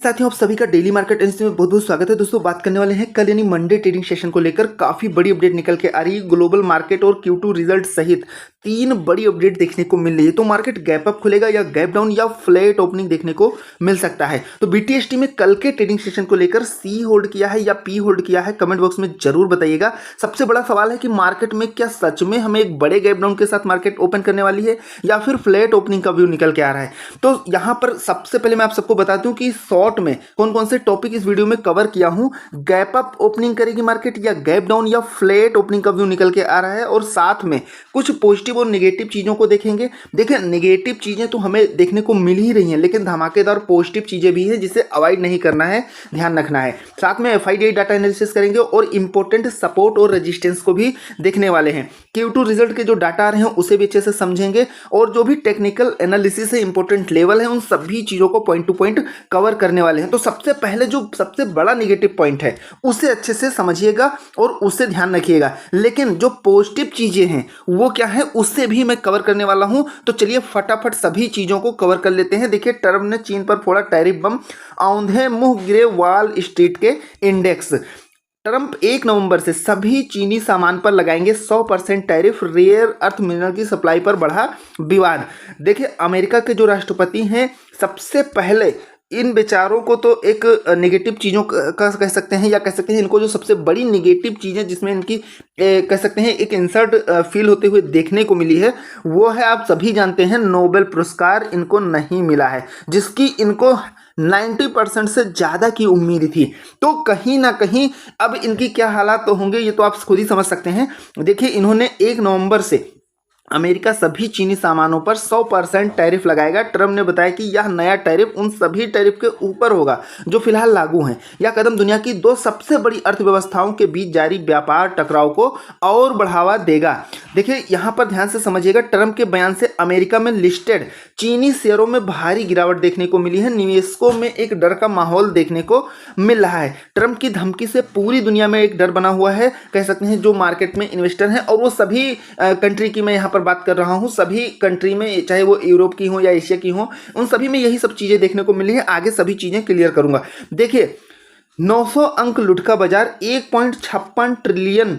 साथियों, आप सभी का डेली मार्केट एनालिसिस में बहुत बहुत स्वागत है। दोस्तों, बात करने वाले हैं कल यानी मंडे ट्रेडिंग सेशन को लेकर काफी बड़ी अपडेट निकल के आ रही है। ग्लोबल मार्केट और Q2 रिजल्ट सहित तीन बड़ी अपडेट देखने को मिल रही है। तो मार्केट गैप अप खुलेगा या गैप डाउन या फ्लैट ओपनिंग देखने को मिल सकता है। तो BTST में कल के ट्रेडिंग सेशन को लेकर C होल्ड किया है या P होल्ड किया है, कमेंट बॉक्स में जरूर बताइएगा। सबसे बड़ा सवाल है कि मार्केट में क्या सच में हमें एक बड़े गैप डाउन के साथ मार्केट ओपन करने वाली है या फिर फ्लैट ओपनिंग का व्यू निकल के आ रहा है। तो यहाँ पर सबसे पहले मैं आप सबको बता दूं कि शॉर्ट में कौन कौन से टॉपिक इस वीडियो में कवर किया हूं। गैप अप ओपनिंग करेगी मार्केट या गैप डाउन या फ्लैट ओपनिंग का व्यू निकल के आ रहा है, और साथ में कुछ पॉजिटिव और नेगेटिव चीजों को देखेंगे। देखिए, नेगेटिव चीजें तो हमें देखने को मिल ही रही हैं, लेकिन धमाकेदार पॉजिटिव चीजें भी हैं जिसे अवॉइड नहीं करना है, ध्यान रखना है। साथ में FIDI डाटा एनालिसिस करेंगे और इंपॉर्टेंट सपोर्ट और रेजिस्टेंस को भी देखने वाले हैं। Q2 रिजल्ट के जो डाटा आ रहे हैं उसे भी अच्छे से समझेंगे, और जो भी टेक्निकल एनालिसिस है, इंपॉर्टेंट लेवल है, उन सभी चीजों को पॉइंट टू पॉइंट कवर करने वाले हैं। तो सबसे पहले जो सबसे बड़ा नेगेटिव पॉइंट है उसे अच्छे से समझिएगा और उसे ध्यान रखिएगा, लेकिन जो पॉजिटिव चीजें हैं वो क्या है उससे भी मैं कवर करने वाला हूं। तो चलिए फटाफट सभी चीजों को कवर कर लेते हैं। देखिए, ट्रम्प ने चीन पर फोड़ा टैरिफ बम, औंधे मुंह गिरे वॉल स्ट्रीट के इंडेक्स। ट्रंप 1 नवंबर से सभी चीनी सामान पर लगाएंगे 100% टैरिफ, रेयर अर्थ मिनरल की सप्लाई पर बढ़ा विवाद। देखिए, अमेरिका के जो राष्ट्रपति हैं सबसे पहले इन बेचारों को तो एक नेगेटिव चीज़ों का कह सकते हैं, या कह सकते हैं इनको जो सबसे बड़ी नेगेटिव चीज़ें जिसमें इनकी कह सकते हैं एक इंसल्ट फील होते हुए देखने को मिली है, वो है, आप सभी जानते हैं, नोबेल पुरस्कार इनको नहीं मिला है, जिसकी इनको 90% से ज़्यादा की उम्मीद थी। तो कहीं ना कहीं अब इनकी क्या हालात तो होंगे ये तो आप खुद ही समझ सकते हैं। देखिए, इन्होंने 1 नवंबर से अमेरिका सभी चीनी सामानों पर 100% टैरिफ लगाएगा। ट्रम्प ने बताया कि यह नया टैरिफ उन सभी टैरिफ के ऊपर होगा जो फिलहाल लागू हैं। यह कदम दुनिया की 2 सबसे बड़ी अर्थव्यवस्थाओं के बीच जारी व्यापार टकराव को और बढ़ावा देगा। देखिए, यहाँ पर ध्यान से समझिएगा, ट्रम्प के बयान से अमेरिका में लिस्टेड चीनी शेयरों में भारी गिरावट देखने को मिली है। निवेशकों में एक डर का माहौल देखने को मिल रहा है। ट्रम्प की धमकी से पूरी दुनिया में एक डर बना हुआ है, कह सकते हैं, जो मार्केट में इन्वेस्टर हैं, और वो सभी कंट्री की मैं यहाँ बात कर रहा हूं, सभी कंट्री में, चाहे वो यूरोप की हो या एशिया की हो, उन सभी में यही सब चीजें देखने को मिली है। आगे सभी चीजें क्लियर करूंगा। देखिए, 900 अंक लुढ़का बाजार, $1.56 ट्रिलियन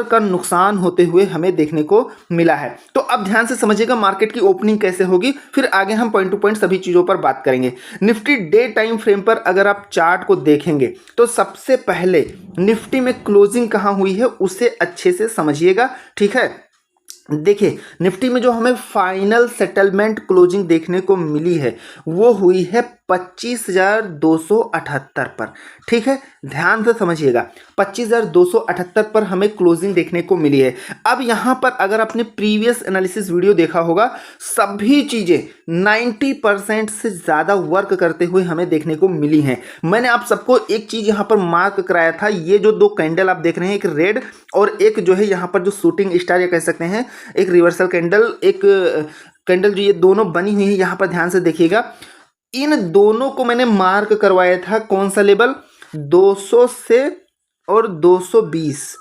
का नुकसान होते हुए हमें देखने को मिला है। तो अब ध्यान से समझिएगा मार्केट की ओपनिंग कैसे होगी, फिर आगे हम पॉइंट टू पॉइंट सभी चीजों पर बात करेंगे। निफ्टी डे टाइम फ्रेम पर अगर आप चार्ट को देखेंगे तो सबसे पहले निफ्टी में क्लोजिंग कहां हुई है उसे अच्छे से समझिएगा, ठीक है। देखिए, निफ्टी में जो हमें फाइनल सेटलमेंट क्लोजिंग देखने को मिली है वो हुई है 25,278 पर, ठीक है, ध्यान से समझिएगा, 25,278 पर हमें क्लोजिंग देखने को मिली है। अब यहां पर अगर आपने प्रीवियस एनालिसिस वीडियो देखा होगा, सभी चीजें 90% से ज्यादा वर्क करते हुए हमें देखने को मिली हैं। मैंने आप सबको एक चीज यहां पर मार्क कराया था, ये जो 2 कैंडल आप देख रहे हैं, एक रेड और एक जो है यहां पर जो शूटिंग स्टार या कह सकते हैं एक रिवर्सल कैंडल, एक कैंडल, जो ये दोनों बनी हुई है, यहां पर ध्यान से देखिएगा, इन दोनों को मैंने मार्क करवाया था। कौन सा लेवल? 200 से और 220।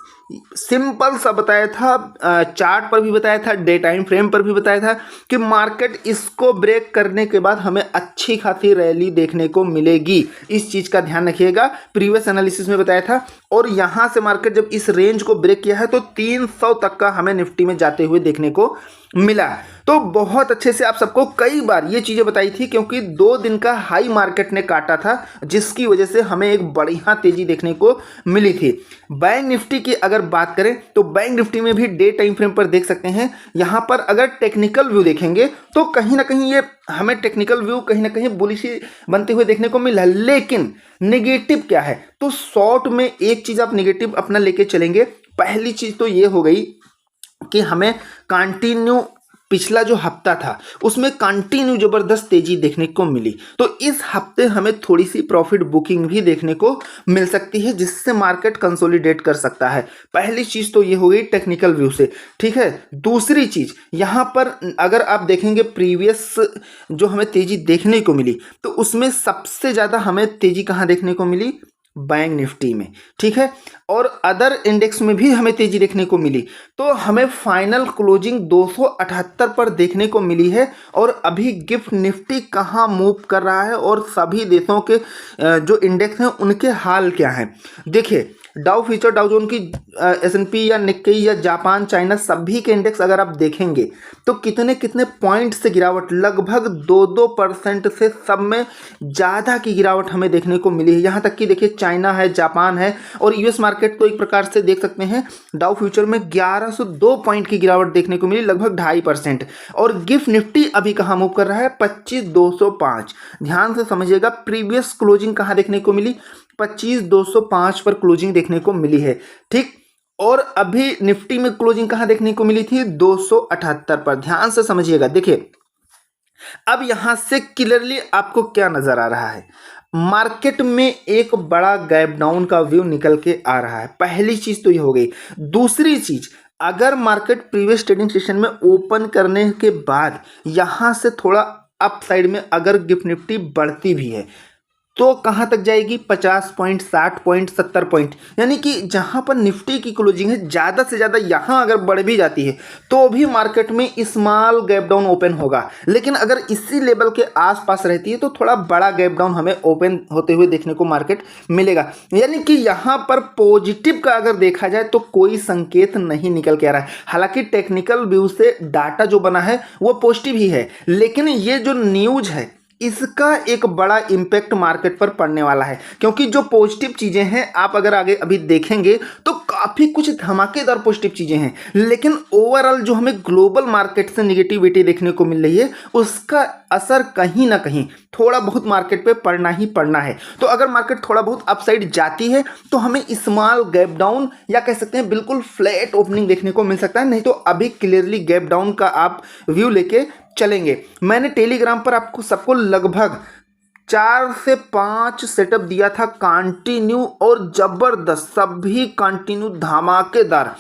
सिंपल सा बताया था, चार्ट पर भी बताया था, डे टाइम फ्रेम पर भी बताया था कि मार्केट इसको ब्रेक करने के बाद हमें अच्छी खासी रैली देखने को मिलेगी। इस चीज का ध्यान रखिएगा, प्रीवियस एनालिसिस में बताया था। और यहां से मार्केट जब इस रेंज को ब्रेक किया है तो 300 तक का हमें निफ्टी में जाते हुए देखने को मिला। तो बहुत अच्छे से आप सबको कई बार ये चीजें बताई थी, क्योंकि 2 दिन का हाई मार्केट ने काटा था, जिसकी वजह से हमें एक बढ़िया तेजी देखने को मिली थी। बैंक निफ्टी की अगर बात करें तो बैंक निफ्टी में भी डे टाइम फ्रेम पर देख सकते हैं, यहां पर अगर टेक्निकल व्यू देखेंगे तो कहीं ना कहीं ये हमें टेक्निकल व्यू कहीं ना कहीं बुलिश बनते हुए देखने को मिला। लेकिन नेगेटिव क्या है? तो शॉर्ट में एक चीज आप नेगेटिव अपना लेके चलेंगे। पहली चीज तो ये हो गई कि हमें कंटिन्यू पिछला जो हफ्ता था उसमें कंटिन्यू जबरदस्त तेजी देखने को मिली, तो इस हफ्ते हमें थोड़ी सी प्रॉफिट बुकिंग भी देखने को मिल सकती है, जिससे मार्केट कंसोलिडेट कर सकता है। पहली चीज तो ये हो गई टेक्निकल व्यू से, ठीक है। दूसरी चीज, यहां पर अगर आप देखेंगे प्रीवियस जो हमें तेजी देखने को मिली, तो उसमें सबसे ज्यादा हमें तेजी कहां देखने को मिली? बैंक निफ्टी में, ठीक है। और अदर इंडेक्स में भी हमें तेजी देखने को मिली, तो हमें फाइनल क्लोजिंग 278 पर देखने को मिली है। और अभी गिफ्ट निफ्टी कहाँ मूव कर रहा है और सभी देशों के जो इंडेक्स हैं उनके हाल क्या हैं। देखिए डाउ फ्यूचर, डाउ जोन की, S&P या निक्केई या जापान, चाइना, सभी के इंडेक्स अगर आप देखेंगे तो कितने कितने पॉइंट से गिरावट, लगभग 2% से सब में ज़्यादा की गिरावट हमें देखने को मिली है। यहाँ तक कि देखिए चाइना है, जापान है और US मार्केट तो एक प्रकार से देख सकते हैं डाउ फ्यूचर में 1102 पॉइंट की गिरावट देखने को मिली, लगभग 2.5%। और गिफ्ट निफ्टी अभी कहाँ मूव कर रहा है, 25,205। ध्यान से समझिएगा, प्रीवियस क्लोजिंग कहाँ देखने को मिली, 25,205 पर क्लोजिंग देखने को मिली है, ठीक। और अभी निफ्टी में क्लोजिंग कहाँ देखने को मिली थी, 278 पर। ध्यान से समझिएगा, देखिए अब यहां से क्लियरली आपको क्या नजर आ रहा है, मार्केट में एक बड़ा गैप डाउन का व्यू निकल के आ रहा है। पहली चीज तो ये हो गई। दूसरी चीज, अगर मार्केट प्रीवियस ट्रेडिंग सेशन में ओपन करने के बाद यहां से थोड़ा अप साइड में अगर गिफ्ट निफ्टी बढ़ती भी है तो कहाँ तक जाएगी, 50 पॉइंट, 60 पॉइंट, 70 पॉइंट। यानी कि जहाँ पर निफ्टी की क्लोजिंग है ज़्यादा से ज़्यादा यहाँ अगर बढ़ भी जाती है तो भी मार्केट में स्मॉल गैप डाउन ओपन होगा। लेकिन अगर इसी लेवल के आसपास रहती है तो थोड़ा बड़ा गैप डाउन हमें ओपन होते हुए देखने को मार्केट मिलेगा। यानी कि यहाँ पर पॉजिटिव का अगर देखा जाए तो कोई संकेत नहीं निकल के आ रहा है। हालांकि टेक्निकल व्यू से डाटा जो बना है वो पॉजिटिव ही है, लेकिन ये जो न्यूज है इसका एक बड़ा इम्पैक्ट मार्केट पर पड़ने वाला है। क्योंकि जो पॉजिटिव चीज़ें हैं आप अगर आगे अभी देखेंगे तो काफ़ी कुछ धमाकेदार पॉजिटिव चीज़ें हैं, लेकिन ओवरऑल जो हमें ग्लोबल मार्केट से निगेटिविटी देखने को मिल रही है उसका असर कहीं ना कहीं थोड़ा बहुत मार्केट पे पड़ना ही पड़ना है। तो अगर मार्केट थोड़ा बहुत अपसाइड जाती है तो हमें स्मॉल गैप डाउन या कह सकते हैं बिल्कुल फ्लैट ओपनिंग देखने को मिल सकता है, नहीं तो अभी क्लियरली गैप डाउन का आप व्यू लेके चलेंगे। मैंने टेलीग्राम पर आपको सबको लगभग 4 से 5 सेटअप दिया था कंटिन्यू, और जबरदस्त सभी कंटिन्यू धमाकेदार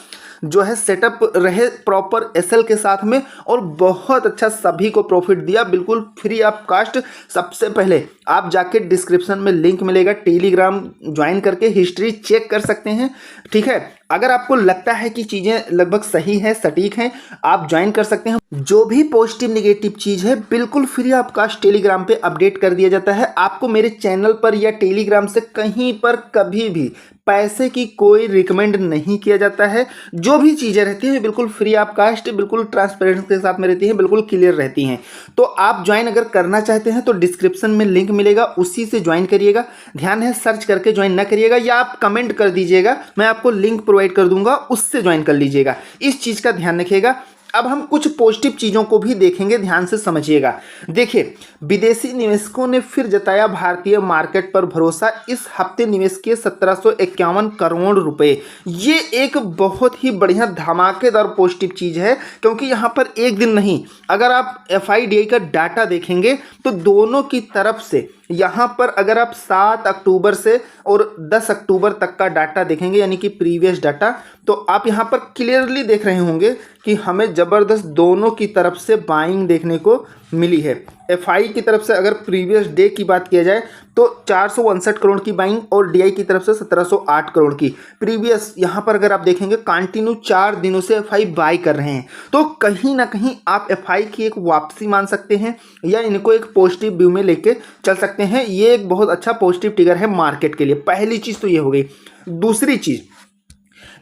जो है सेटअप रहे प्रॉपर SL के साथ में, और बहुत अच्छा सभी को प्रॉफिट दिया बिल्कुल फ्री ऑफ कास्ट। सबसे पहले आप जाके डिस्क्रिप्शन में लिंक मिलेगा, टेलीग्राम ज्वाइन करके हिस्ट्री चेक कर सकते हैं, ठीक है। अगर आपको लगता है कि चीज़ें लगभग सही हैं, सटीक हैं, आप ज्वाइन कर सकते हैं। जो भी पॉजिटिव निगेटिव चीज़ है बिल्कुल फ्री ऑफ कास्ट टेलीग्राम पे अपडेट कर दिया जाता है। आपको मेरे चैनल पर या टेलीग्राम से कहीं पर कभी भी पैसे की कोई रिकमेंड नहीं किया जाता है। जो भी चीज़ें रहती हैं बिल्कुल फ्री ऑफ कास्ट, बिल्कुल ट्रांसपेरेंस के साथ में रहती हैं, बिल्कुल क्लियर रहती हैं। तो आप ज्वाइन अगर करना चाहते हैं तो डिस्क्रिप्शन में लिंक मिलेगा, उसी से ज्वाइन करिएगा। ध्यान है, सर्च करके ज्वाइन ना करिएगा, या आप कमेंट कर दीजिएगा, मैं आपको लिंक प्रोवाइड कर दूंगा, उससे ज्वाइन कर लीजिएगा। इस चीज़ का ध्यान रखिएगा। अब हम कुछ पॉजिटिव चीज़ों को भी देखेंगे, ध्यान से समझिएगा। देखिए, विदेशी निवेशकों ने फिर जताया भारतीय मार्केट पर भरोसा। इस हफ्ते निवेश किए 1751 करोड़ रुपए। ये एक बहुत ही बढ़िया धमाकेदार पॉजिटिव चीज़ है, क्योंकि यहाँ पर एक दिन नहीं, अगर आप FIDI का डाटा देखेंगे तो दोनों की तरफ से यहाँ पर अगर आप 7 अक्टूबर से और 10 अक्टूबर तक का डाटा देखेंगे, यानी कि प्रीवियस डाटा, तो आप यहाँ पर क्लियरली देख रहे होंगे कि हमें ज़बरदस्त दोनों की तरफ से बाइंग देखने को मिली है। FI की तरफ से अगर प्रीवियस डे की बात किया जाए तो 459 करोड़ की बाइंग, और DI की तरफ से 1708 करोड़ की। प्रीवियस यहाँ पर अगर आप देखेंगे कंटिन्यू 4 दिनों से FI बाई कर रहे हैं, तो कहीं ना कहीं आप FI की एक वापसी मान सकते हैं, या इनको एक पॉजिटिव व्यू में लेके चल सकते हैं। ये एक बहुत अच्छा पॉजिटिव ट्रिगर है मार्केट के लिए। पहली चीज़ तो ये हो गई। दूसरी चीज़,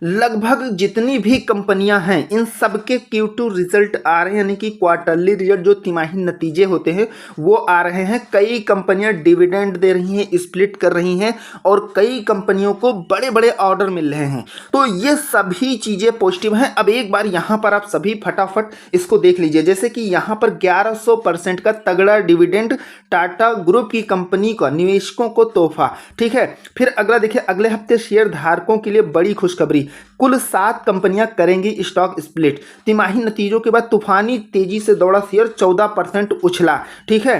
लगभग जितनी भी कंपनियां हैं इन सब के Q2 रिजल्ट आ रहे हैं, यानी कि क्वार्टरली रिजल्ट, जो तिमाही नतीजे होते हैं वो आ रहे हैं। कई कंपनियां डिविडेंड दे रही हैं, स्प्लिट कर रही हैं, और कई कंपनियों को बड़े बड़े ऑर्डर मिल रहे हैं। तो ये सभी चीज़ें पॉजिटिव हैं। अब एक बार यहाँ पर आप सभी फटाफट इसको देख लीजिए, जैसे कि यहाँ पर 1100% का तगड़ा डिविडेंड टाटा ग्रुप की कंपनी का निवेशकों को तोहफा, ठीक है। फिर अगला देखिए, अगले हफ्ते शेयर धारकों के लिए बड़ी खुशखबरी, कुल 7 कंपनियां करेंगी स्टॉक स्प्लिट। तिमाही नतीजों के बाद तूफानी तेजी से दौड़ा शेयर, 14% उछला, ठीक है।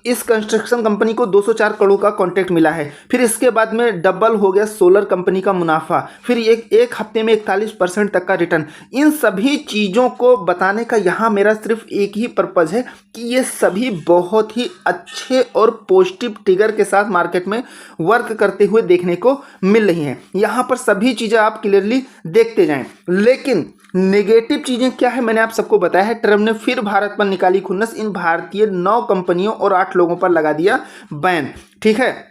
इस कंस्ट्रक्शन कंपनी को 204 करोड़ का कॉन्ट्रैक्ट मिला है। फिर इसके बाद में डबल हो गया सोलर कंपनी का मुनाफा, फिर एक हफ्ते में 41% तक का रिटर्न। इन सभी चीज़ों को बताने का यहाँ मेरा सिर्फ एक ही पर्पज़ है कि ये सभी बहुत ही अच्छे और पॉजिटिव ट्रिगर के साथ मार्केट में वर्क करते हुए देखने को मिल रही हैं। यहाँ पर सभी चीज़ें आप क्लियरली देखते जाएं। लेकिन नेगेटिव चीज़ें क्या है मैंने आप सबको बताया है। ट्रम्प ने फिर भारत पर निकाली खुन्नस, इन भारतीय 9 कंपनियों और 8 लोगों पर लगा दिया बैन। ठीक है,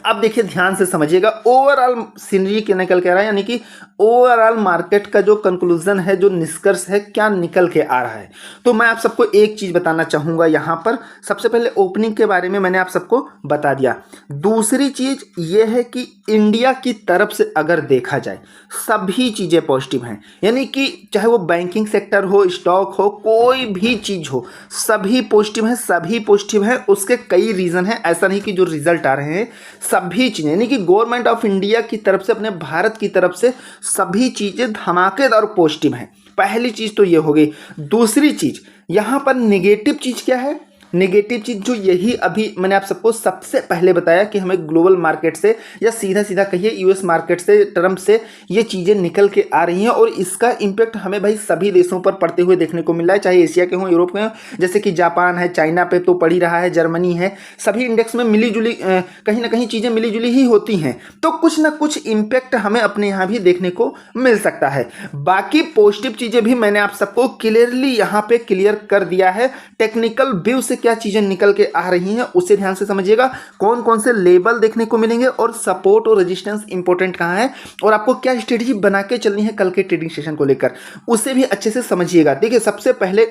अब देखिए ध्यान से समझिएगा, ओवरऑल सीनरी क्या निकल के आ रहा है, यानी कि ओवरऑल मार्केट का जो कंक्लूजन है, जो निष्कर्ष है, क्या निकल के आ रहा है। तो मैं आप सबको एक चीज़ बताना चाहूँगा यहाँ पर। सबसे पहले ओपनिंग के बारे में मैंने आप सबको बता दिया। दूसरी चीज़ ये है कि इंडिया की तरफ से अगर देखा जाए सभी चीज़ें पॉजिटिव हैं, यानी कि चाहे वो बैंकिंग सेक्टर हो, स्टॉक हो, कोई भी चीज़ हो, सभी पॉजिटिव हैं, सभी पॉजिटिव हैं। उसके कई रीज़न हैं, ऐसा नहीं कि जो रिजल्ट आ रहे हैं सभी चीज़ें, यानी कि गवर्नमेंट ऑफ इंडिया की तरफ से, अपने भारत की तरफ से सभी चीज़ें धमाकेदार पॉजिटिव हैं। पहली चीज़ तो ये हो गई। दूसरी चीज़ यहाँ पर नेगेटिव चीज़ क्या है, नेगेटिव चीज़ जो यही अभी मैंने आप सबको सबसे पहले बताया कि हमें ग्लोबल मार्केट से या सीधा सीधा कहिए यूएस मार्केट से, ट्रम्प से ये चीज़ें निकल के आ रही हैं और इसका इम्पैक्ट हमें भाई सभी देशों पर पड़ते हुए देखने को मिल रहा है, चाहे एशिया के हों, यूरोप के हों, जैसे कि जापान है, चाइना पे तो पड़ ही रहा है, जर्मनी है, सभी इंडेक्स में मिली जुली कहीं ना कहीं चीज़ें मिली जुली ही होती हैं। तो कुछ ना कुछ इम्पैक्ट हमें अपने यहाँ भी देखने को मिल सकता है। बाकी पॉजिटिव चीज़ें भी मैंने आप सबको क्लियरली यहाँ पे क्लियर कर दिया है। टेक्निकल व्यू से क्या चीजें निकल के आ रही हैं उसे ध्यान से समझिएगा, कौन कौन से लेवल देखने को मिलेंगे और सपोर्ट और रेजिस्टेंस इंपॉर्टेंट कहां है, और आपको क्या स्ट्रेटेजी बना के चलनी है कल के ट्रेडिंग सेशन को लेकर, उसे भी अच्छे से समझिएगा। देखिए सबसे पहले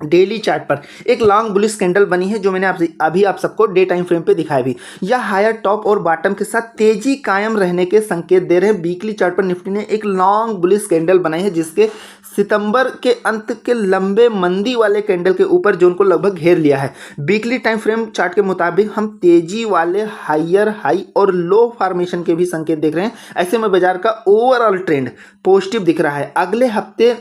डेली चार्ट पर एक लॉन्ग बुलिश कैंडल बनी है, जो मैंने अभी आप सबको डे टाइम फ्रेम पे दिखाया भी। यह हायर टॉप और बॉटम के साथ तेजी कायम रहने के संकेत दे रहे हैं। वीकली चार्ट पर निफ्टी ने एक लॉन्ग बुलिश कैंडल बनाई है, जिसके सितंबर के अंत के लंबे मंदी वाले कैंडल के ऊपर जोन को लगभग घेर लिया है। वीकली टाइम फ्रेम चार्ट के मुताबिक हम तेजी वाले हायर हाई और लो फॉर्मेशन के भी संकेत देख रहे हैं। ऐसे में बाजार का ओवरऑल ट्रेंड पॉजिटिव दिख रहा है। अगले हफ्ते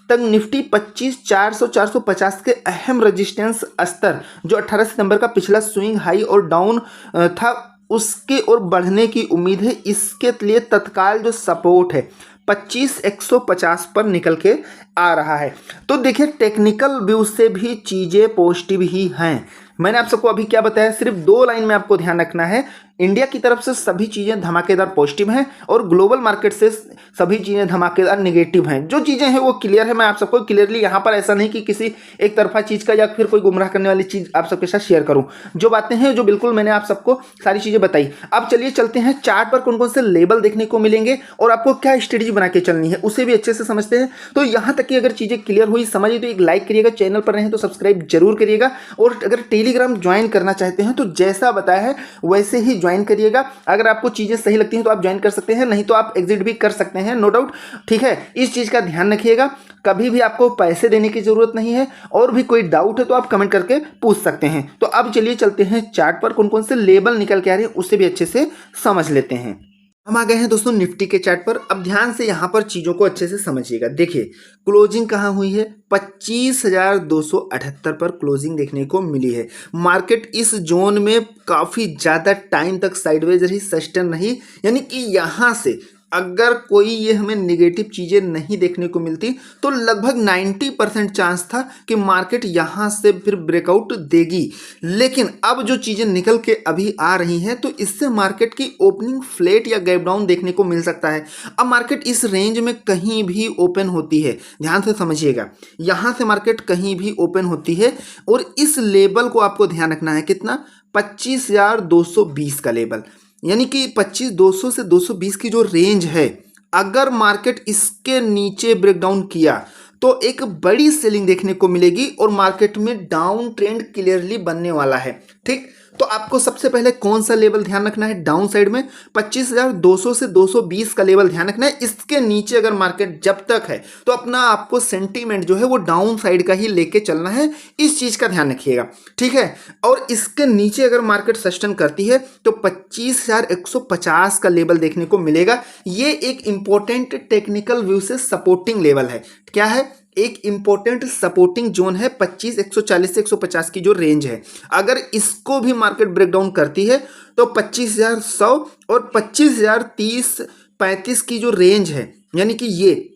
तक निफ्टी 25,400-450 के अहम रेजिस्टेंस स्तर, जो 18 सितंबर का पिछला स्विंग हाई और डाउन था, उसके और बढ़ने की उम्मीद है। इसके लिए तत्काल जो सपोर्ट है 25,150 पर निकल के आ रहा है। तो देखिए टेक्निकल व्यू से भी चीज़ें पॉजिटिव ही हैं। मैंने आप सबको अभी क्या बताया, सिर्फ 2 लाइन में आपको ध्यान रखना है। इंडिया की तरफ से सभी चीज़ें धमाकेदार पॉजिटिव हैं और ग्लोबल मार्केट से सभी चीज़ें धमाकेदार नेगेटिव हैं। जो चीज़ें हैं वो क्लियर है। मैं आप सबको क्लियरली यहाँ पर ऐसा नहीं कि किसी एक तरफा चीज़ का या फिर कोई गुमराह करने वाली चीज़ आप सबके साथ शेयर करूँ। जो बातें हैं जो बिल्कुल मैंने आप सबको सारी चीज़ें बताई। अब चलिए चलते हैं चार्ट पर कौन कौन से लेवल देखने को मिलेंगे और आपको क्या स्ट्रेटेजी बना के चलनी है उसे भी अच्छे से समझते हैं। तो यहाँ तक कि अगर चीज़ें क्लियर हुई समझिए तो एक लाइक करिएगा, चैनल पर रहें तो सब्सक्राइब जरूर करिएगा, और अगर टेलीग्राम ज्वाइन करना चाहते हैं तो जैसा बताया है वैसे ही ज्वाइन करिएगा। अगर आपको चीज़ें सही लगती हैं तो आप ज्वाइन कर सकते हैं, नहीं तो आप एग्जिट भी कर सकते हैं, नो डाउट। ठीक है, इस चीज़ का ध्यान रखिएगा। कभी भी आपको पैसे देने की ज़रूरत नहीं है, और भी कोई डाउट है तो आप कमेंट करके पूछ सकते हैं। तो अब चलिए चलते हैं चार्ट पर कौन कौन से लेवल निकल के आ रहे हैं उसे भी अच्छे से समझ लेते हैं। हम आ गए हैं दोस्तों निफ्टी के चार्ट पर। अब ध्यान से यहाँ पर चीज़ों को अच्छे से समझिएगा। देखिए क्लोजिंग कहाँ हुई है, 25,278 पर क्लोजिंग देखने को मिली है। मार्केट इस जोन में काफ़ी ज़्यादा टाइम तक साइडवेज रही, सस्टेन रही, यानी कि यहाँ से अगर कोई ये हमें नेगेटिव चीज़ें नहीं देखने को मिलती तो लगभग 90% चांस था कि मार्केट यहाँ से फिर ब्रेकआउट देगी। लेकिन अब जो चीज़ें निकल के अभी आ रही हैं तो इससे मार्केट की ओपनिंग फ्लैट या गैप डाउन देखने को मिल सकता है। अब मार्केट इस रेंज में कहीं भी ओपन होती है, ध्यान से समझिएगा, यहाँ से मार्केट कहीं भी ओपन होती है और इस लेवल को आपको ध्यान रखना है, कितना, 25,220 का लेवल, यानी कि 25,200 से 220 की जो रेंज है, अगर मार्केट इसके नीचे ब्रेकडाउन किया तो एक बड़ी सेलिंग देखने को मिलेगी और मार्केट में डाउन ट्रेंड क्लियरली बनने वाला है। ठीक, तो आपको सबसे पहले कौन सा लेवल ध्यान रखना है, डाउन साइड में 25,200 से 220 का लेवल ध्यान रखना है। इसके नीचे अगर मार्केट जब तक है तो अपना आपको सेंटीमेंट जो है वो डाउन साइड का ही लेके चलना है, इस चीज़ का ध्यान रखिएगा। ठीक है, और इसके नीचे अगर मार्केट सस्टेन करती है तो 25,150 का लेवल देखने को मिलेगा। ये एक इंपॉर्टेंट टेक्निकल व्यू से सपोर्टिंग लेवल है। क्या है, एक इंपॉर्टेंट सपोर्टिंग जोन है 25,140 से 150 की जो रेंज है। अगर इसको भी मार्केट ब्रेकडाउन करती है तो 25,100 और 25,030-35 की जो रेंज है, यानी कि ये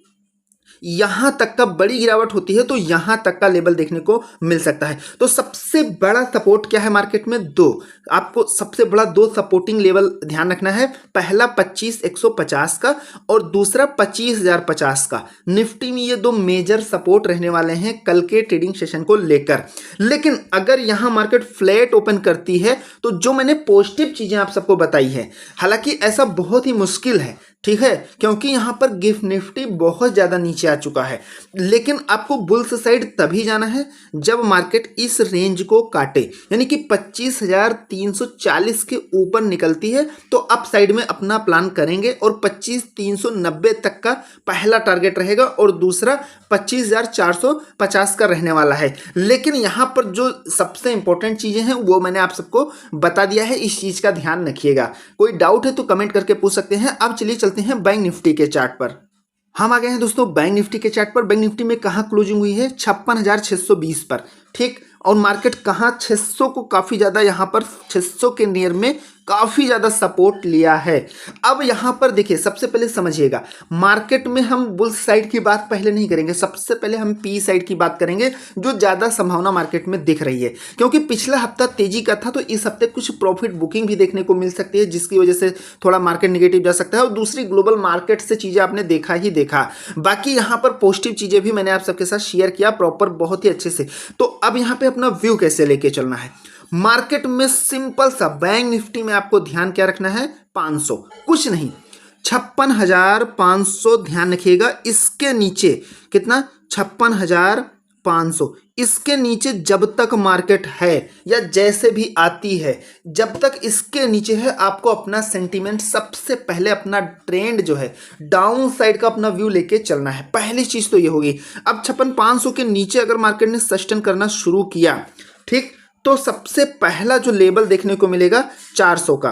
यहां तक का बड़ी गिरावट होती है तो यहां तक का लेवल देखने को मिल सकता है। तो सबसे बड़ा सपोर्ट क्या है मार्केट में? दो। आपको सबसे बड़ा दो सपोर्टिंग लेवल ध्यान रखना है। पहला 25,150 का और दूसरा 25,050 का। निफ्टी में ये दो मेजर सपोर्ट रहने वाले हैं कल के ट्रेडिंग सेशन को लेकर। लेकिन अगर यहां मार्केट फ्लैट ओपन करती है तो जो मैंने पॉजिटिव चीजें आप सबको बताई है, हालांकि ऐसा बहुत ही मुश्किल है, ठीक है, क्योंकि यहां पर गिफ्ट निफ्टी बहुत ज्यादा नीचे आ चुका है। लेकिन आपको बुल्स साइड तभी जाना है जब मार्केट इस रेंज को काटे, यानी कि 25,340 के ऊपर निकलती है तो अप साइड में अपना प्लान करेंगे और 25,390 तक का पहला टारगेट रहेगा और दूसरा 25,450 का रहने वाला है। लेकिन यहां पर जो सबसे इंपॉर्टेंट चीजें हैं वो मैंने आप सबको बता दिया है, इस चीज का ध्यान रखिएगा। कोई डाउट है तो कमेंट करके पूछ सकते हैं। अब चलिए चलते हैं बैंक निफ्टी के चार्ट पर। हम आ गए हैं दोस्तों बैंक निफ्टी के चार्ट पर। बैंक निफ्टी में कहां क्लोजिंग हुई है? 56,620 पर, ठीक। और मार्केट कहां 600 को काफी ज्यादा, यहां पर 600 के नियर में काफी ज्यादा सपोर्ट लिया है। अब यहां पर देखिए, सबसे पहले समझिएगा, मार्केट में हम बुल्स साइड की बात पहले नहीं करेंगे, सबसे पहले हम पी साइड की बात करेंगे, जो ज्यादा संभावना मार्केट में दिख रही है। क्योंकि पिछला हफ्ता तेजी का था तो इस हफ्ते कुछ प्रॉफिट बुकिंग भी देखने को मिल सकती है, जिसकी वजह से थोड़ा मार्केट निगेटिव जा सकता है। और दूसरी ग्लोबल मार्केट से चीजें आपने देखा ही देखा। बाकी यहां पर पॉजिटिव चीजें भी मैंने आप सबके साथ शेयर किया प्रॉपर, बहुत ही अच्छे से। तो अब यहां पे अपना व्यू कैसे लेके चलना है मार्केट में? सिंपल सा, बैंक निफ्टी में आपको ध्यान क्या रखना है? 500, कुछ नहीं, 56,500 ध्यान रखिएगा। इसके नीचे कितना? 56,500। इसके नीचे जब तक मार्केट है या जैसे भी आती है, जब तक इसके नीचे है, आपको अपना सेंटीमेंट, सबसे पहले अपना ट्रेंड जो है डाउन साइड का अपना व्यू लेके चलना है। पहली चीज तो ये होगी। अब 56,500 के नीचे अगर मार्केट ने सस्टेन करना शुरू किया, ठीक, तो सबसे पहला जो लेवल देखने को मिलेगा 400 का,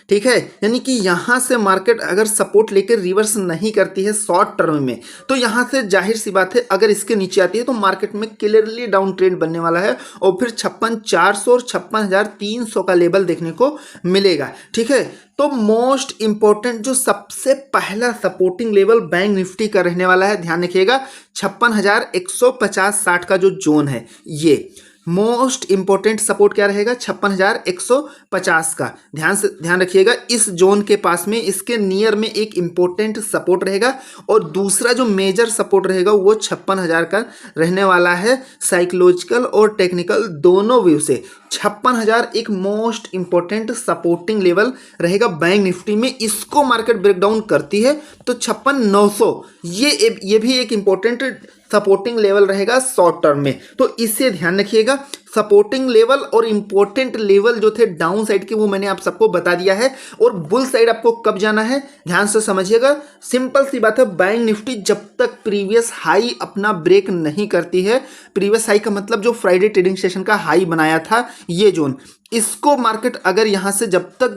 ठीक है। यानी कि यहां से मार्केट अगर सपोर्ट लेकर रिवर्स नहीं करती है शॉर्ट टर्म में, तो यहां से जाहिर सी बात है अगर इसके नीचे आती है तो मार्केट में क्लियरली डाउन ट्रेंड बनने वाला है और फिर 56,400 और 56,300 का लेवल देखने को मिलेगा, ठीक है। तो मोस्ट इंपॉर्टेंट जो सबसे पहला सपोर्टिंग लेवल बैंक निफ्टी का रहने वाला है, ध्यान रखिएगा, 56,150-60 का जो जोन है, ये मोस्ट इंपॉर्टेंट सपोर्ट क्या रहेगा? 56,150 का। ध्यान रखिएगा, इस जोन के पास में, इसके नियर में एक इंपॉर्टेंट सपोर्ट रहेगा और दूसरा जो मेजर सपोर्ट रहेगा वो 56,000 का रहने वाला है। साइकोलॉजिकल और टेक्निकल दोनों व्यू से 56,000 एक मोस्ट इंपॉर्टेंट सपोर्टिंग लेवल रहेगा बैंक निफ्टी में। इसको मार्केट ब्रेकडाउन करती है तो 56,900 ये भी एक इंपॉर्टेंट सपोर्टिंग लेवल रहेगा शॉर्ट टर्म में। तो इससे ध्यान रखिएगा, सपोर्टिंग लेवल और इंपॉर्टेंट लेवल जो थे डाउन साइड के वो मैंने आप सबको बता दिया है। और बुल साइड आपको कब जाना है ध्यान से समझिएगा। सिंपल सी बात है, बैंक निफ्टी जब तक प्रीवियस हाई अपना ब्रेक नहीं करती है, प्रीवियस हाई का मतलब जो फ्राइडे ट्रेडिंग सेशन का हाई बनाया था ये जोन, इसको मार्केट अगर यहां से जब तक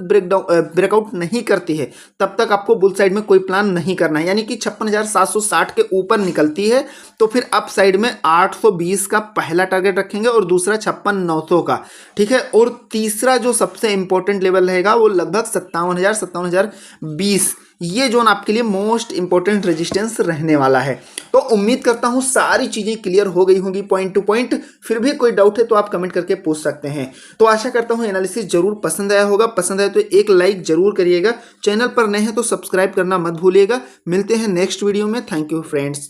ब्रेकआउट नहीं करती है तब तक आपको बुल साइड में कोई प्लान नहीं करना है। यानी कि 56,760 के ऊपर निकलती है तो फिर अप साइड में 820 का पहला टारगेट रखेंगे और दूसरा 56,900 का, ठीक है। और तीसरा जो सबसे इंपॉर्टेंट लेवल रहेगा वो लगभग 57,000 57,020, ये जोन आपके लिए मोस्ट इंपॉर्टेंट रेजिस्टेंस रहने वाला है। तो उम्मीद करता हूं सारी चीजें क्लियर हो गई होंगी पॉइंट टू पॉइंट। फिर भी कोई डाउट है तो आप कमेंट करके पूछ सकते हैं। तो आशा करता हूं एनालिसिस जरूर पसंद आया होगा। पसंद आया तो एक लाइक जरूर करिएगा। चैनल पर नए हैं तो सब्सक्राइब करना मत भूलिएगा। मिलते हैं नेक्स्ट वीडियो में। Thank you friends.